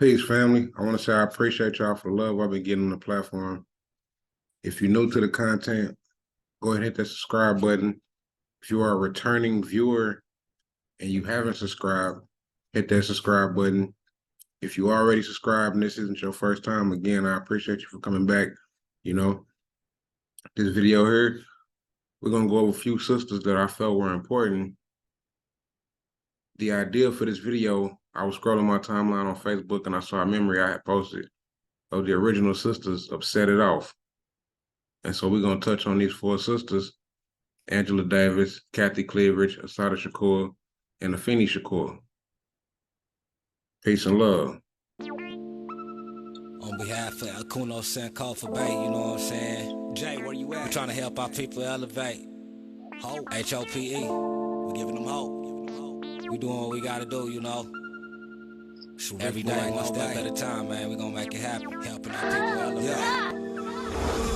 Peace, family. I want to say I appreciate y'all for the love I've been getting on the platform. If you're new to the content, go ahead and hit that subscribe button. If you are a returning viewer and you haven't subscribed, hit that subscribe button. If you already subscribed and this isn't your first time, again, I appreciate you for coming back. You know, this video here, we're going to go over a few sisters that I felt were important. The idea for this video, I was scrolling my timeline on Facebook and I saw a memory I had posted of the original sisters of Set It Off. And so we're going to touch on these four sisters: Angela Davis, Kathy Cleaveridge, Assata Shakur, and Afeni Shakur. Peace and love. On behalf of Akuno Senko for Bay, you know what I'm saying? Jay, where you at? We're trying to help our people elevate. Hope. H-O-P-E. We're giving them hope. We doing what we gotta do, you know? Every day, one step at a time, man. We're gonna make it happen. Helping our people elevate. Yeah.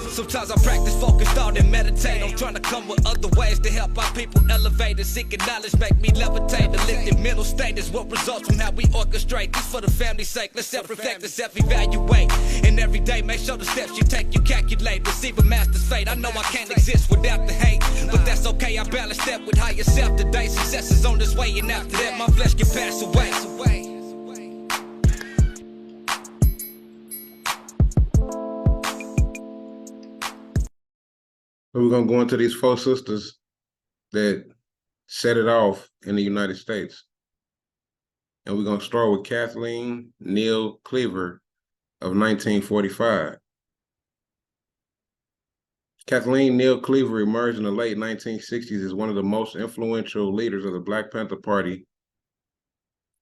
Sometimes I practice, focus, thought, and meditate. I'm trying to come with other ways to help our people elevate and seeking knowledge, make me levitate. The lifted mental state is what results from how we orchestrate. This for the family's sake. Let's self-reflect and self-evaluate. And every day, make sure the steps you take, you calculate. Receive a master's fate. I know I can't exist without the hate, but that's okay. I balance that with higher self today. Success is on this way, and after that, my flesh can pass away. So we're going to go into these four sisters that set it off in the United States. And we're going to start with Kathleen Neal Cleaver of 1945. Kathleen Neal Cleaver emerged in the late 1960s as one of the most influential leaders of the Black Panther Party.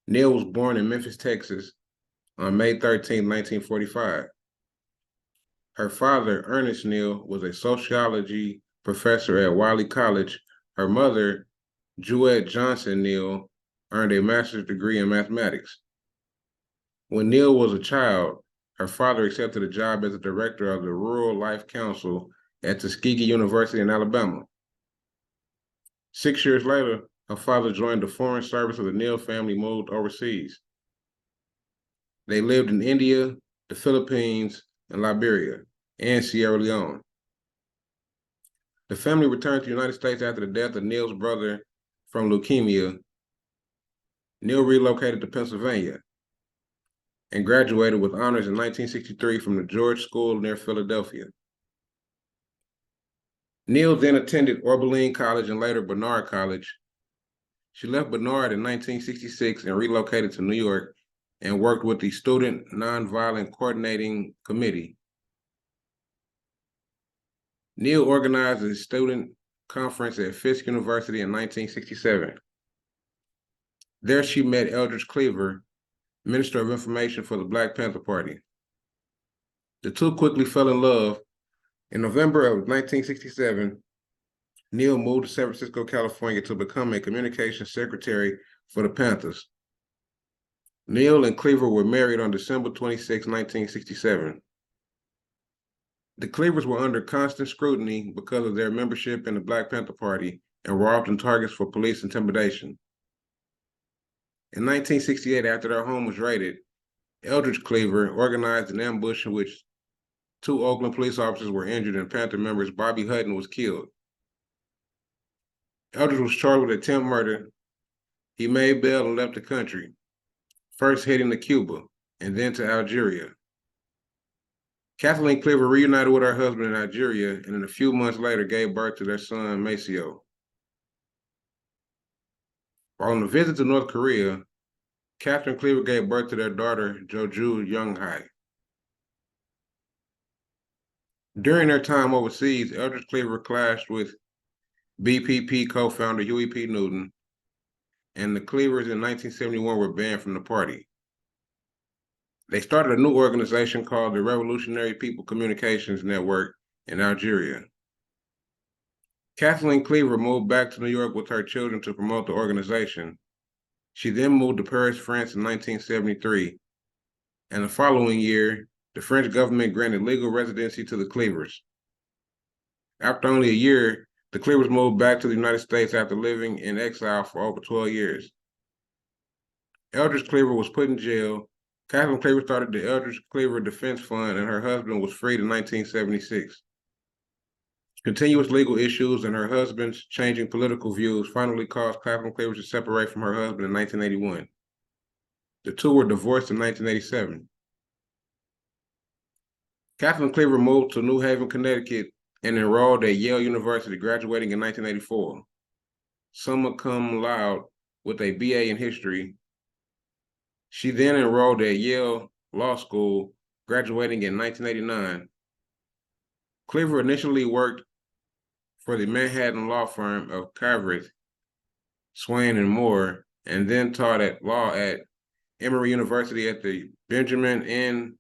Neal was born in Memphis, Texas on May 13, 1945. Her father, Ernest Neal, was a sociology professor at Wiley College. Her mother, Jewett Johnson Neal, earned a master's degree in mathematics. When Neal was a child, her father accepted a job as a director of the Rural Life Council at Tuskegee University in Alabama. 6 years later, her father joined the Foreign Service of the Neal family, moved overseas. They lived in India, the Philippines, and Liberia, and Sierra Leone. The family returned to the United States after the death of Neal's brother from leukemia. Neal relocated to Pennsylvania and graduated with honors in 1963 from the George School near Philadelphia. Neal then attended Oberlin College and later Barnard College. She left Barnard in 1966 and relocated to New York and worked with the Student Nonviolent Coordinating Committee. Neal organized a student conference at Fisk University in 1967. There she met Eldridge Cleaver, Minister of Information for the Black Panther Party. The two quickly fell in love. In November of 1967, Neal moved to San Francisco, California to become a communications secretary for the Panthers. Neal and Cleaver were married on December 26, 1967. The Cleavers were under constant scrutiny because of their membership in the Black Panther Party and were often targets for police intimidation. In 1968, after their home was raided, Eldridge Cleaver organized an ambush in which 2 Oakland police officers were injured and Panther members Bobby Hutton was killed. Eldridge was charged with attempted murder. He made bail and left the country, first heading to Cuba and then to Algeria. Kathleen Cleaver reunited with her husband in Algeria and then a few months later gave birth to their son, Maceo. While on a visit to North Korea, Catherine Cleaver gave birth to their daughter, Joju Younghai. During their time overseas, Eldridge Cleaver clashed with BPP co-founder Huey P. Newton, and the Cleavers in 1971 were banned from the party. They started a new organization called the Revolutionary People Communications Network in Algeria. Kathleen Cleaver moved back to New York with her children to promote the organization. She then moved to Paris, France in 1973, and the following year, the French government granted legal residency to the Cleavers. After only a year, the Cleavers moved back to the United States after living in exile for over 12 years. Eldridge Cleaver was put in jail Catherine Cleaver started the Eldridge Cleaver Defense Fund, and her husband was freed in 1976. Continuous legal issues and her husband's changing political views finally caused Catherine Cleaver to separate from her husband in 1981. The two were divorced in 1987. Catherine Cleaver moved to New Haven, Connecticut, and enrolled at Yale University, graduating in 1984. Summa cum laude with a BA in history. She then enrolled at Yale Law School, graduating in 1989. Cleaver initially worked for the Manhattan law firm of Calvert, Swain, and Moore, and then taught law at Emory University at the Benjamin N.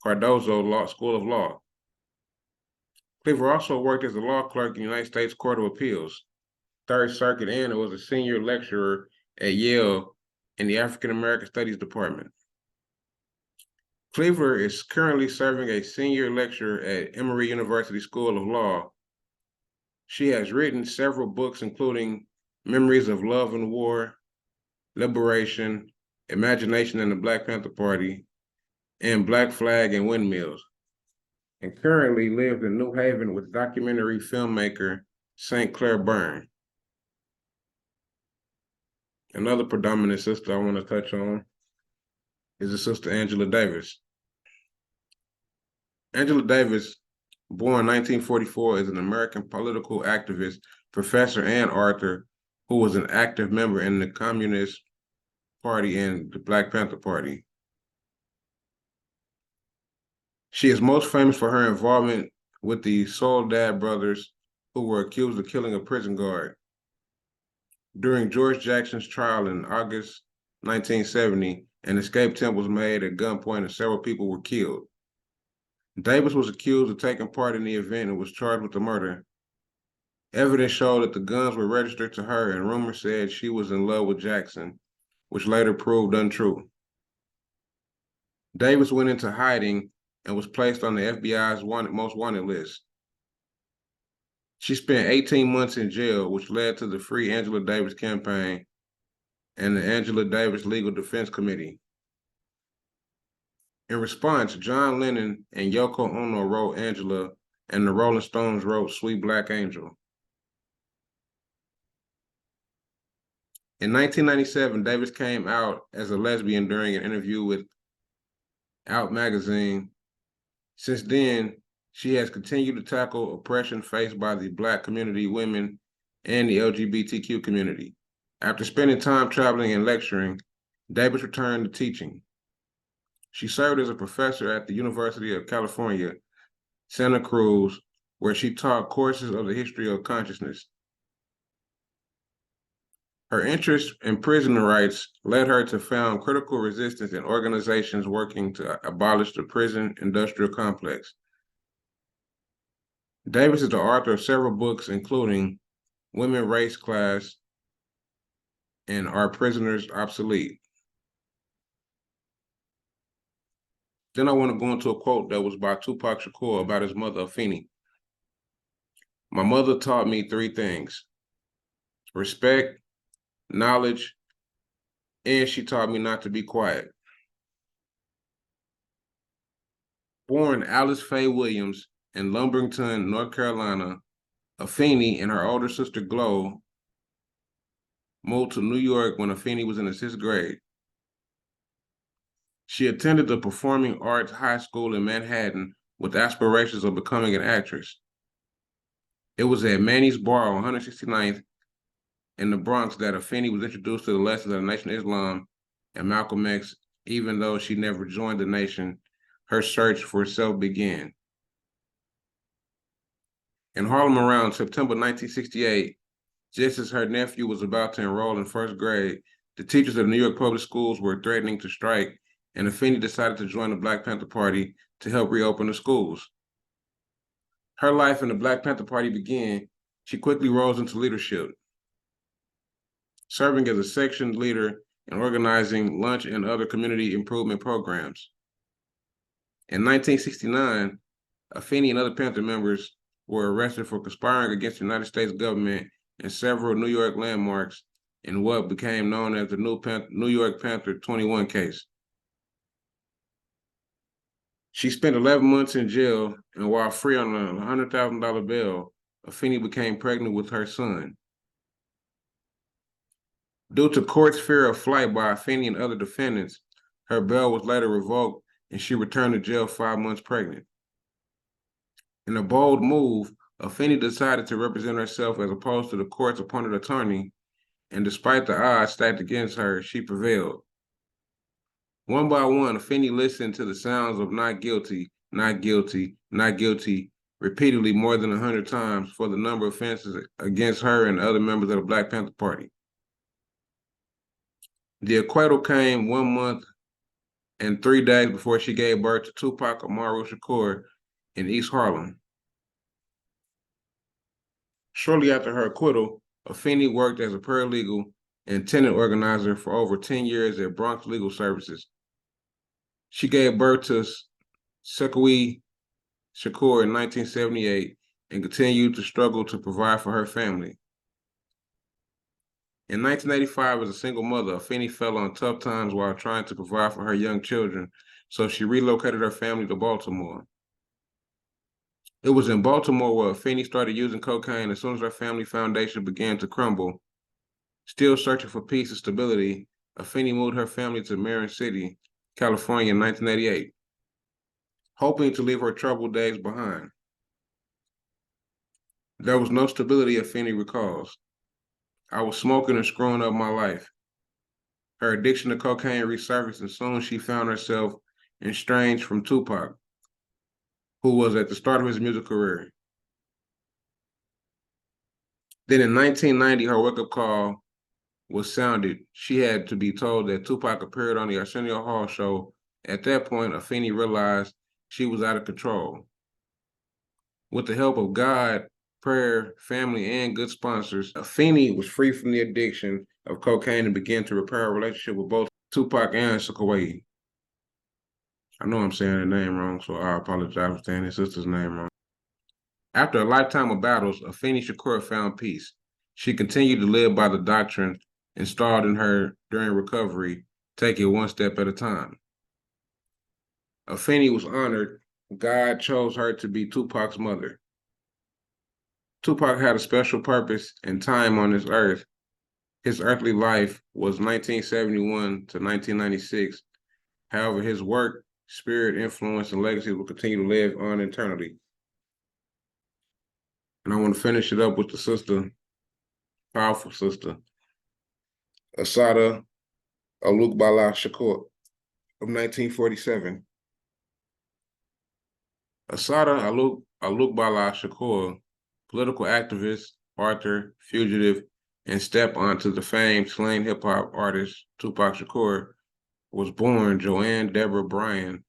Cardozo School of Law. Cleaver also worked as a law clerk in the United States Court of Appeals, Third Circuit, and was a senior lecturer at Yale in the African American Studies Department. Cleaver is currently serving a senior lecturer at Emory University School of Law. She has written several books, including Memories of Love and War, Liberation, Imagination and the Black Panther Party, and Black Flag and Windmills, and currently lives in New Haven with documentary filmmaker St. Clair Byrne. Another predominant sister I want to touch on is the sister Angela Davis. Angela Davis, born 1944, is an American political activist, professor, and author who was an active member in the Communist Party and the Black Panther Party. She is most famous for her involvement with the Soledad brothers, who were accused of killing a prison guard. During George Jackson's trial in August 1970, an escape attempt was made at gunpoint and several people were killed. Davis was accused of taking part in the event and was charged with the murder. Evidence showed that the guns were registered to her, and rumors said she was in love with Jackson, which later proved untrue. Davis went into hiding and was placed on the FBI's most wanted list. She spent 18 months in jail, which led to the Free Angela Davis campaign and the Angela Davis Legal Defense Committee. In response, John Lennon and Yoko Ono wrote Angela, and the Rolling Stones wrote Sweet Black Angel. In 1997, Davis came out as a lesbian during an interview with Out magazine. Since then, she has continued to tackle oppression faced by the Black community, women, and the LGBTQ community. After spending time traveling and lecturing, Davis returned to teaching. She served as a professor at the University of California, Santa Cruz, where she taught courses of the history of consciousness. Her interest in prisoner rights led her to found critical resistance in organizations working to abolish the prison industrial complex. Davis is the author of several books, including Women, Race, Class, and Are Prisoners Obsolete? Then I want to go into a quote that was by Tupac Shakur about his mother, Afeni. My mother taught me three things: respect, knowledge, and she taught me not to be quiet. Born Alice Faye Williams in Lumberton, North Carolina, Afeni and her older sister Glo moved to New York when Afeni was in the 6th grade. She attended the Performing Arts High School in Manhattan with aspirations of becoming an actress. It was at Manny's Bar on 169th in the Bronx that Afeni was introduced to the lessons of the Nation of Islam and Malcolm X. Even though she never joined the nation, her search for self began. In Harlem around September 1968, just as her nephew was about to enroll in 1st grade, the teachers of the New York public schools were threatening to strike, and Afeni decided to join the Black Panther Party to help reopen the schools. Her life in the Black Panther Party began. She quickly rose into leadership, serving as a section leader and organizing lunch and other community improvement programs. In 1969, Afeni and other Panther members were arrested for conspiring against the United States government in several New York landmarks in what became known as the New York Panther 21 case. She spent 11 months in jail, and while free on a $100,000 bail, Afeni became pregnant with her son. Due to court's fear of flight by Afeni and other defendants, her bail was later revoked, and she returned to jail 5 months pregnant. In a bold move, Afeni decided to represent herself as opposed to the court's appointed attorney, and despite the odds stacked against her, she prevailed. One by one, Afeni listened to the sounds of not guilty, not guilty, not guilty repeatedly more than 100 times for the number of offenses against her and other members of the Black Panther Party. The acquittal came 1 month and 3 days before she gave birth to Tupac Amaru Shakur in East Harlem. Shortly after her acquittal, Afeni worked as a paralegal and tenant organizer for over 10 years at Bronx Legal Services. She gave birth to Sekou Shakur in 1978 and continued to struggle to provide for her family. In 1985, as a single mother, Afeni fell on tough times while trying to provide for her young children, so she relocated her family to Baltimore. It was in Baltimore where Afeni started using cocaine as soon as her family foundation began to crumble. Still searching for peace and stability, Afeni moved her family to Marin City, California in 1988, hoping to leave her troubled days behind. There was no stability, Afeni recalls. I was smoking and screwing up my life. Her addiction to cocaine resurfaced, and soon she found herself estranged from Tupac, who was at the start of his music career. Then in 1990, her wake-up call was sounded. She had to be told that Tupac appeared on the Arsenio Hall show. At that point, Afeni realized she was out of control. With the help of God, prayer, family, and good sponsors, Afeni was free from the addiction of cocaine and began to repair a relationship with both Tupac and Sekou. I know I'm saying her name wrong, so I apologize for saying his sister's name wrong. After a lifetime of battles, Afeni Shakur found peace. She continued to live by the doctrine installed in her during recovery, take it one step at a time. Afeni was honored. God chose her to be Tupac's mother. Tupac had a special purpose and time on this earth. His earthly life was 1971 to 1996. However, his work, spirit, influence, and legacy will continue to live on eternally. And I want to finish it up with the sister, powerful sister, Assata Alukbala Shakur of 1947. Assata Alukbala Shakur, political activist, author, fugitive, and step onto the famed slain hip-hop artist Tupac Shakur, was born Joanne Deborah Bryan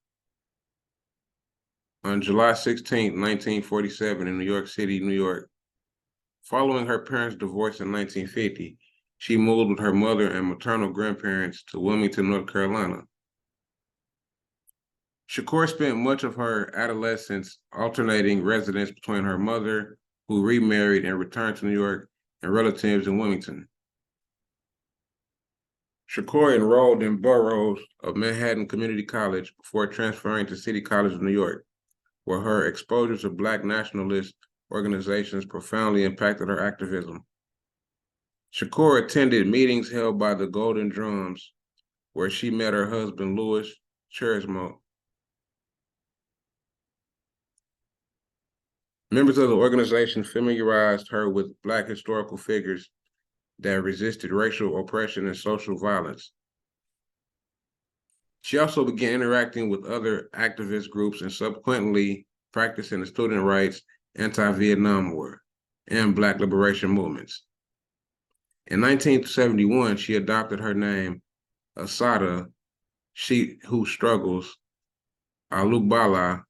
on July 16, 1947 in New York City, New York. Following her parents' divorce in 1950, she moved with her mother and maternal grandparents to Wilmington, North Carolina. Shakur spent much of her adolescence alternating residence between her mother, who remarried and returned to New York, and relatives in Wilmington. Shakur enrolled in boroughs of Manhattan Community College before transferring to City College of New York, where her exposure to Black nationalist organizations profoundly impacted her activism. Shakur attended meetings held by the Golden Drums, where she met her husband, Louis Cherismo. Members of the organization familiarized her with Black historical figures that resisted racial oppression and social violence. She also began interacting with other activist groups and subsequently practicing the student rights, anti-Vietnam War, and Black liberation movements. In 1971, she adopted her name, Assata, she who struggles, Alukbala,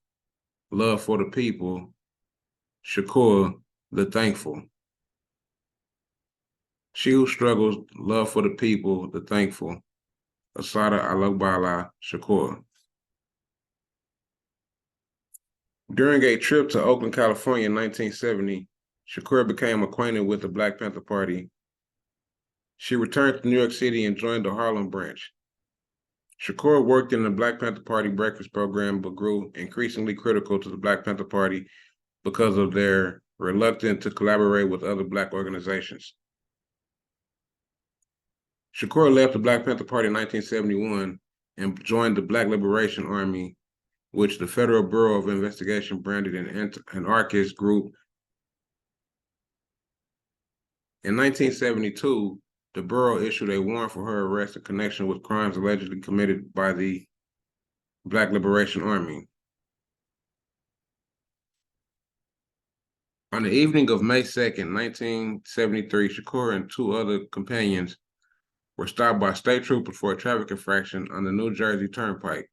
love for the people, Shakur, the thankful. She who struggles, love for the people, the thankful, Assata Alukbala Shakur. During a trip to Oakland, California in 1970, Shakur became acquainted with the Black Panther Party. She returned to New York City and joined the Harlem branch. Shakur worked in the Black Panther Party breakfast program, but grew increasingly critical to the Black Panther Party because of their reluctance to collaborate with other Black organizations. Shakur left the Black Panther Party in 1971 and joined the Black Liberation Army, which the Federal Bureau of Investigation branded an anarchist group. In 1972, the Bureau issued a warrant for her arrest in connection with crimes allegedly committed by the Black Liberation Army. On the evening of May 2nd, 1973, Shakur and two other companions were stopped by state troopers for a traffic infraction on the New Jersey Turnpike,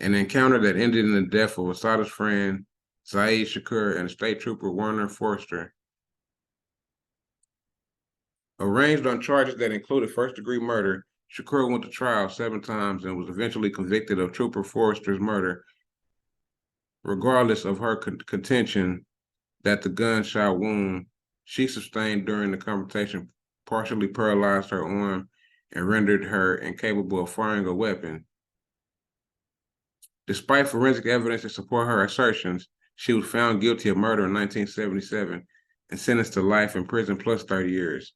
an encounter that ended in the death of Assata's friend, Zaid Shakur, and state trooper Werner Forster. Arraigned on charges that included first-degree murder, Shakur went to trial 7 times and was eventually convicted of Trooper Forrester's murder, regardless of her contention that the gunshot wound she sustained during the confrontation partially paralyzed her arm and rendered her incapable of firing a weapon. Despite forensic evidence to support her assertions, she was found guilty of murder in 1977 and sentenced to life in prison plus 30 years.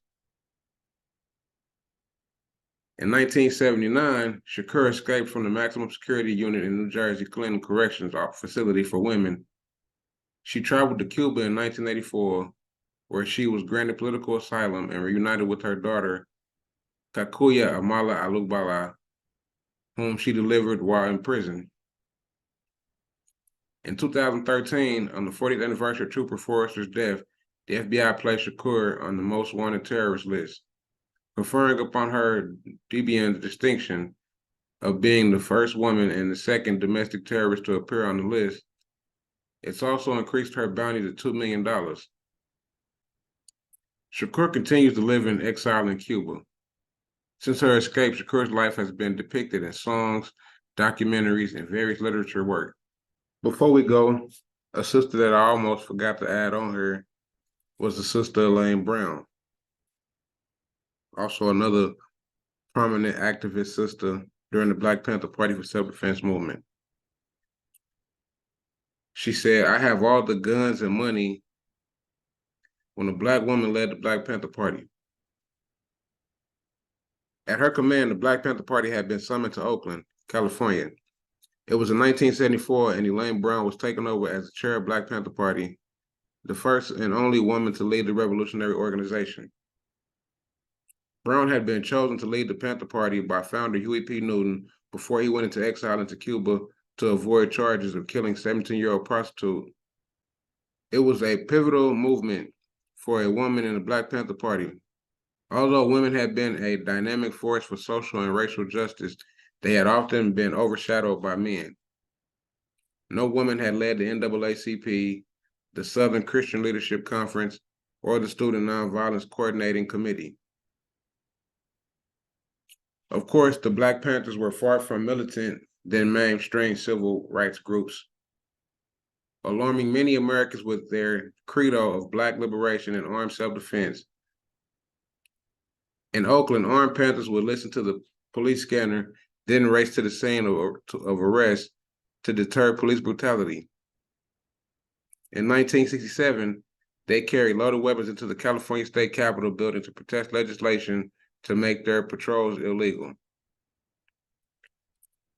In 1979, Shakur escaped from the maximum security unit in New Jersey Clinton Corrections Facility for Women. She traveled to Cuba in 1984, where she was granted political asylum and reunited with her daughter, Kakuya Amala Alugbala, whom she delivered while in prison. In 2013, on the 40th anniversary of Trooper Forrester's death, the FBI placed Shakur on the most wanted terrorist list, conferring upon her dubious distinction of being the first woman and the second domestic terrorist to appear on the list. It's also increased her bounty to $2 million. Shakur continues to live in exile in Cuba. Since her escape, Shakur's life has been depicted in songs, documentaries, and various literature work. Before we go, a sister that I almost forgot to add on her was the sister Elaine Brown. Also another prominent activist sister during the Black Panther Party for Self-Defense movement. She said, "I have all the guns and money," when a Black woman led the Black Panther Party. At her command, the Black Panther Party had been summoned to Oakland, California. It was in 1974, and Elaine Brown was taken over as the chair of Black Panther Party, the first and only woman to lead the revolutionary organization. Brown had been chosen to lead the Panther Party by founder Huey P. Newton before he went into exile into Cuba to avoid charges of killing 17-year-old prostitute. It was a pivotal movement for a woman in the Black Panther Party. Although women had been a dynamic force for social and racial justice, they had often been overshadowed by men. No woman had led the NAACP, the Southern Christian Leadership Conference, or the Student Nonviolence Coordinating Committee. Of course, the Black Panthers were far from militant than mainstream civil rights groups, alarming many Americans with their credo of Black liberation and armed self-defense. In Oakland, armed Panthers would listen to the police scanner, then race to the scene of arrest to deter police brutality. In 1967, they carried loaded weapons into the California State Capitol building to protest legislation to make their patrols illegal.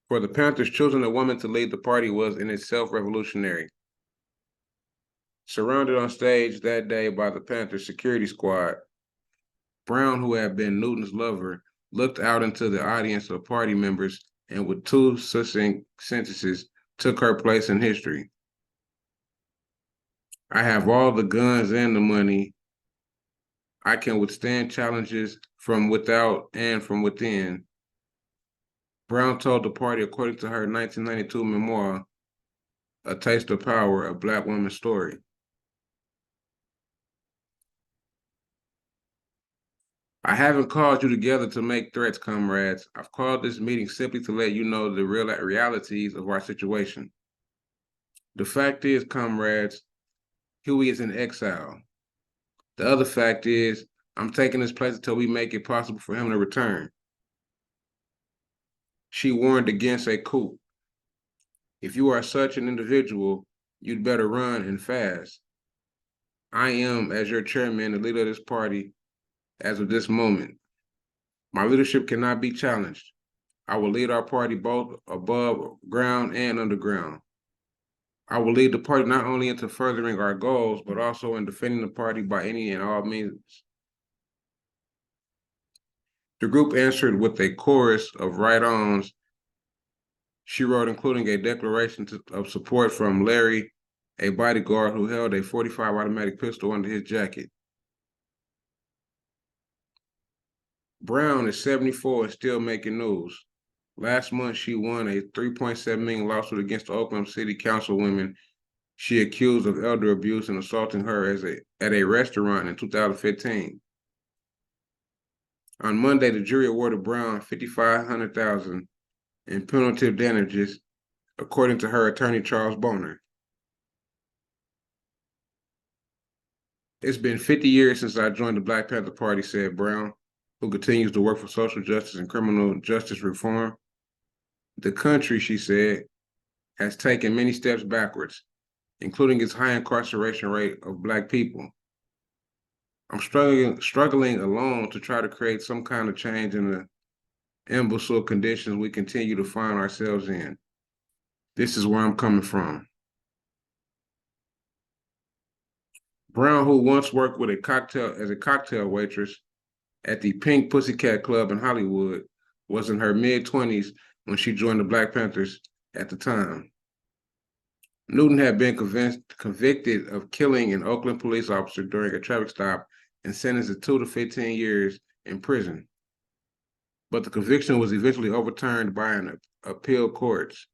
For the Panthers, choosing a woman to lead the party was in itself revolutionary. Surrounded on stage that day by the Panthers security squad, Brown, who had been Newton's lover, looked out into the audience of party members and with 2 succinct sentences took her place in history. "I have all the guns and the money. I can withstand challenges from without and from within," Brown told the party according to her 1992 memoir, A Taste of Power, A Black Woman's Story. "I haven't called you together to make threats, comrades. I've called this meeting simply to let you know the real realities of our situation. The fact is, comrades, Huey is in exile. The other fact is, I'm taking his place until we make it possible for him to return. She warned against a coup. If you are such an individual, you'd better run and fast. I am, as your chairman, the leader of this party, as of this moment. My leadership cannot be challenged. I will lead our party both above ground and underground. I will lead the party not only into furthering our goals, but also in defending the party by any and all means. The group answered with a chorus of right-ons. She wrote, including a declaration of support from Larry, a bodyguard who held a .45 automatic pistol under his jacket. Brown is 74 and still making news. Last month, she won a $3.7 million lawsuit against the Oakland City Councilwoman she accused of elder abuse and assaulting her at a restaurant in 2015. On Monday, the jury awarded Brown $5,500 in punitive damages, according to her attorney, Charles Boner. It's been 50 years since I joined the Black Panther Party, said Brown, who continues to work for social justice and criminal justice reform. The country, she said, has taken many steps backwards, including its high incarceration rate of Black people. I'm struggling alone to try to create some kind of change in the imbecile conditions we continue to find ourselves in. This is where I'm coming from. Brown, who once worked with as a cocktail waitress at the Pink Pussycat Club in Hollywood, was in her mid-20s when she joined the Black Panthers at the time. Newton had been convicted of killing an Oakland police officer during a traffic stop and sentenced to 2 to 15 years in prison. But the conviction was eventually overturned by an appeal courts.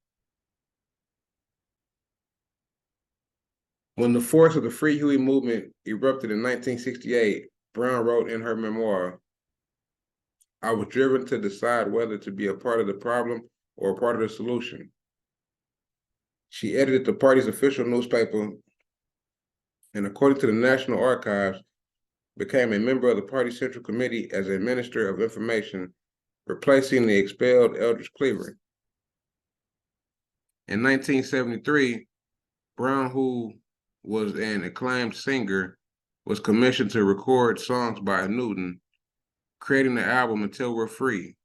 When the force of the Free Huey movement erupted in 1968, Brown wrote in her memoir, I was driven to decide whether to be a part of the problem or a part of the solution. She edited the party's official newspaper and, according to the National Archives, became a member of the party central committee as a minister of information, replacing the expelled Eldridge Cleaver. In 1973, Brown, who was an acclaimed singer, was commissioned to record songs by Newton, creating the album Until We're Free.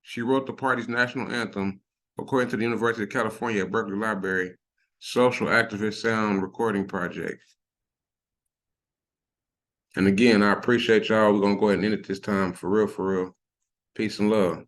She wrote the party's national anthem, according to the University of California at Berkeley Library, Social Activist Sound Recording Project. And again, I appreciate y'all. We're going to go ahead and end it this time. For real, for real. Peace and love.